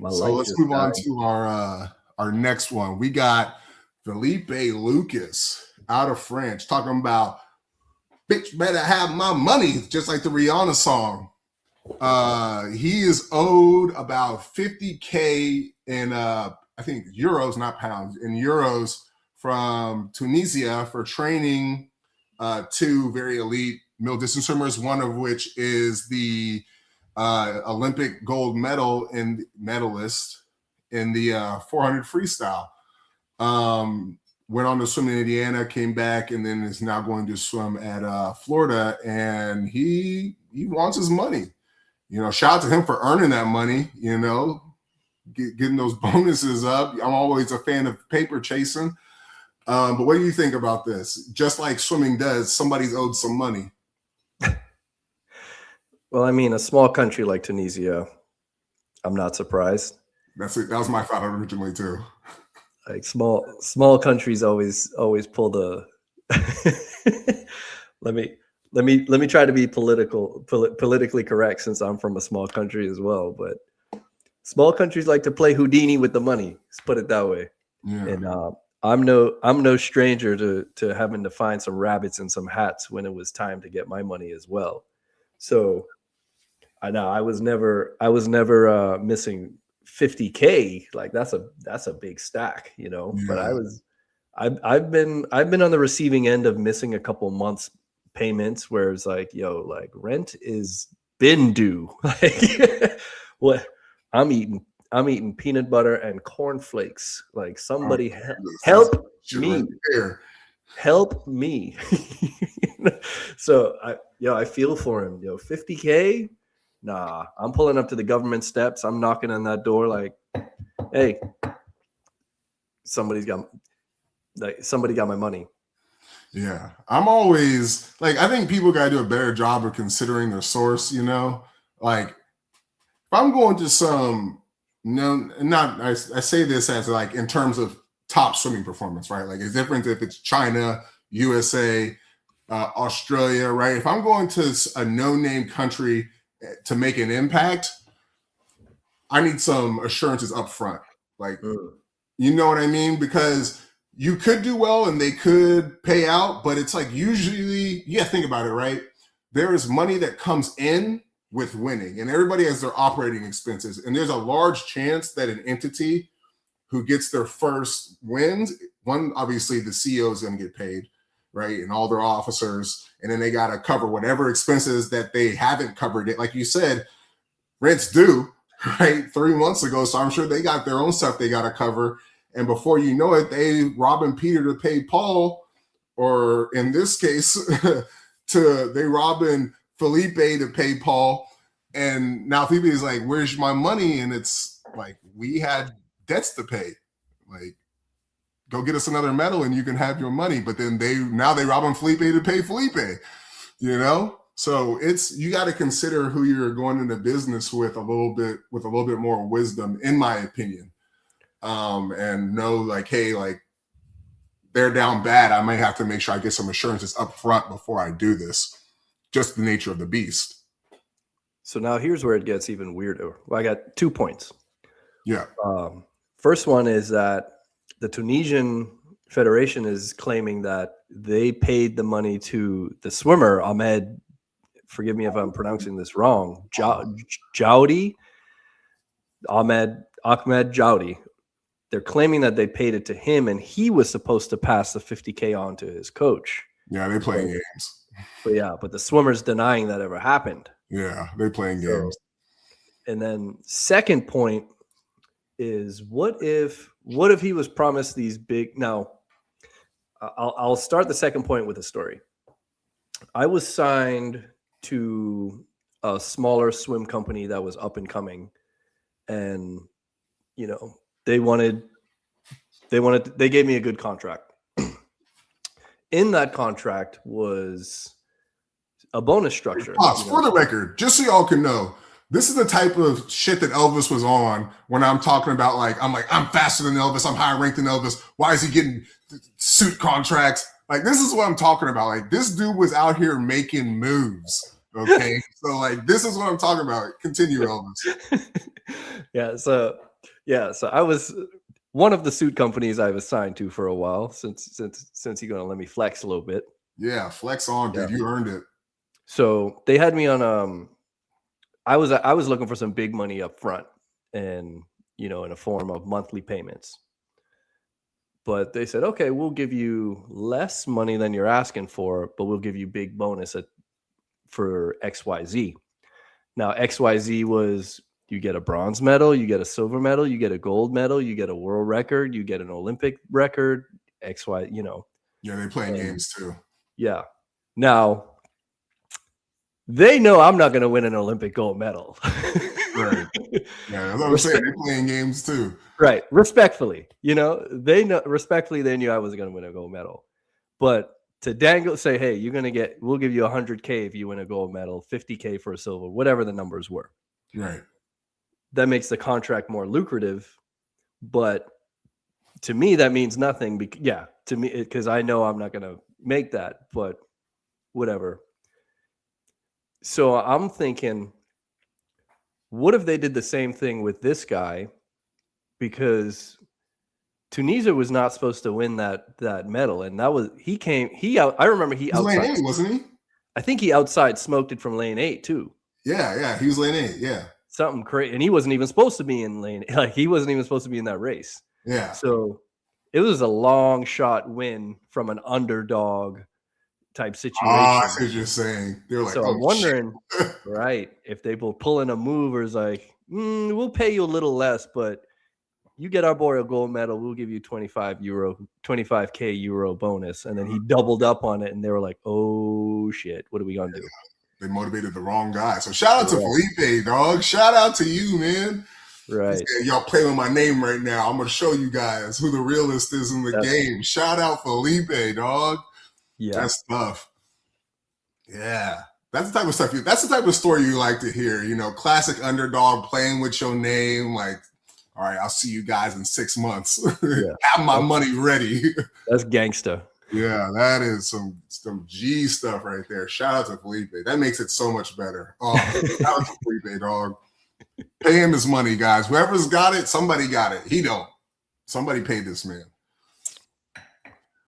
My So light let's just move on died. to our next one. We got Philippe Lucas out of France talking about bitch better have my money, just like the Rihanna song. He is owed about 50K in I think euros, not pounds, in euros from Tunisia for training two very elite middle distance swimmers, one of which is the Olympic gold medalist in the 400 freestyle. Went on to swim in Indiana, came back, and then is now going to swim at Florida. And he wants his money. Shout out to him for earning that money. Getting those bonuses up. I'm always a fan of paper chasing. But what do you think about this? Just like swimming does, somebody's owed some money. Well, I mean, a small country like Tunisia, I'm not surprised. That was my thought originally too. Like small countries always pull the. let me try to be politically correct, since I'm from a small country as well. But small countries like to play Houdini with the money. Let's put it that way. Yeah. And I'm no stranger to having to find some rabbits and some hats when it was time to get my money as well. So I know I was never missing 50K. Like that's a big stack, Yeah. But I've been on the receiving end of missing a couple months payments where it's like, like rent is been due. Like what I'm eating peanut butter and cornflakes. Like somebody help me. Help me. So I feel for him. 50K. Nah, I'm pulling up to the government steps. I'm knocking on that door like, hey, somebody got my money. Yeah. I'm always like, I think people got to do a better job of considering their source, like if I'm going to some, I say this as like in terms of top swimming performance, right? Like it's different if it's China, USA, Australia, right? If I'm going to a no-name country to make an impact, I need some assurances up front. Like, you know what I mean? Because you could do well and they could pay out, but it's like usually, think about it, right? There is money that comes in with winning, and everybody has their operating expenses. And there's a large chance that an entity who gets their first wins, one, obviously the CEO is going to get paid, right? And all their officers, and then they got to cover whatever expenses that they haven't covered it. Like you said, rent's due, right? 3 months ago. So I'm sure they got their own stuff they got to cover. And before you know it, they robbing Peter to pay Paul, or in this case, they robbing Felipe to pay Paul. And now Felipe is like, where's my money? And it's like, we had debts to pay. Like, go get us another medal and you can have your money. But then they robbing Felipe to pay Felipe, So you got to consider who you're going into business with a little bit more wisdom, in my opinion. And know like, hey, like they're down bad. I might have to make sure I get some assurances up front before I do this. Just the nature of the beast. So now here's where it gets even weirder. Well, I got 2 points. Yeah. First one is that the Tunisian Federation is claiming that they paid the money to the swimmer, Ahmed. Forgive me if I'm pronouncing this wrong. Jaouadi. Ahmed Jaouadi. They're claiming that they paid it to him, and he was supposed to pass the 50K on to his coach. Yeah, they playing games. But the swimmer's denying that ever happened. Yeah, they playing games. And then second point is what if he was promised these big? Now, I'll start the second point with a story. I was signed to a smaller swim company that was up and coming, and they gave me a good contract. In that contract was a bonus structure. For the record, just so y'all can know, this is the type of shit that Elvis was on when I'm talking about I'm faster than Elvis, I'm higher ranked than Elvis. Why is he getting suit contracts? Like, this is what I'm talking about. Like, this dude was out here making moves. Okay. So this is what I'm talking about. Continue, Elvis. Yeah. So Yeah, so I was one of the suit companies I was signed to for a while since you're gonna let me flex a little bit. Yeah, flex on, dude. Yeah. You earned it. So they had me on I was looking for some big money up front and in a form of monthly payments. But they said, okay, we'll give you less money than you're asking for, but we'll give you big bonus for XYZ. Now, XYZ was you get a bronze medal, you get a silver medal, you get a gold medal, you get a world record, you get an Olympic record, XY, Yeah, they playing games too. Yeah. Now, they know I'm not going to win an Olympic gold medal. Right. Yeah, that's what I'm saying. They're playing games too. Right. Respectfully, they knew I wasn't going to win a gold medal. But to say, hey, we'll give you $100K if you win a gold medal, $50K for a silver, whatever the numbers were. Right. That makes the contract more lucrative. But to me, that means nothing. Because I know I'm not going to make that, but whatever. So I'm thinking, what if they did the same thing with this guy? Because Tunisia was not supposed to win that medal, and I remember he outside lane 8, wasn't he? I think he outside smoked it from lane 8 too. Yeah, he was lane 8. Yeah, something crazy, and he wasn't even supposed to be in lane. Like he wasn't even supposed to be in that race. Yeah. So it was a long shot win from an underdog type situation. I see what you're saying. They're like, so I'm wondering, right? If they will pull in a move, or is like, we'll pay you a little less, but you get our boy a gold medal, we'll give you 25K euro bonus. And then he doubled up on it, and they were like, oh shit, what are we gonna do? They motivated the wrong guy. So shout out to Felipe, dog. Shout out to you, man. Right. Y'all play with my name right now. I'm gonna show you guys who the realist is in the game. Shout out Felipe, dog. Yeah. That's tough. Yeah. That's the type of stuff that's the type of story you like to hear. Classic underdog playing with your name, like, all right, I'll see you guys in 6 months. Yeah. Have my money ready. That's gangsta. Yeah, that is some G stuff right there. Shout out to Felipe. That makes it so much better. Oh, shout out to Felipe, dog. Pay him his money, guys. Whoever's got it, somebody got it. He don't. Somebody paid this man.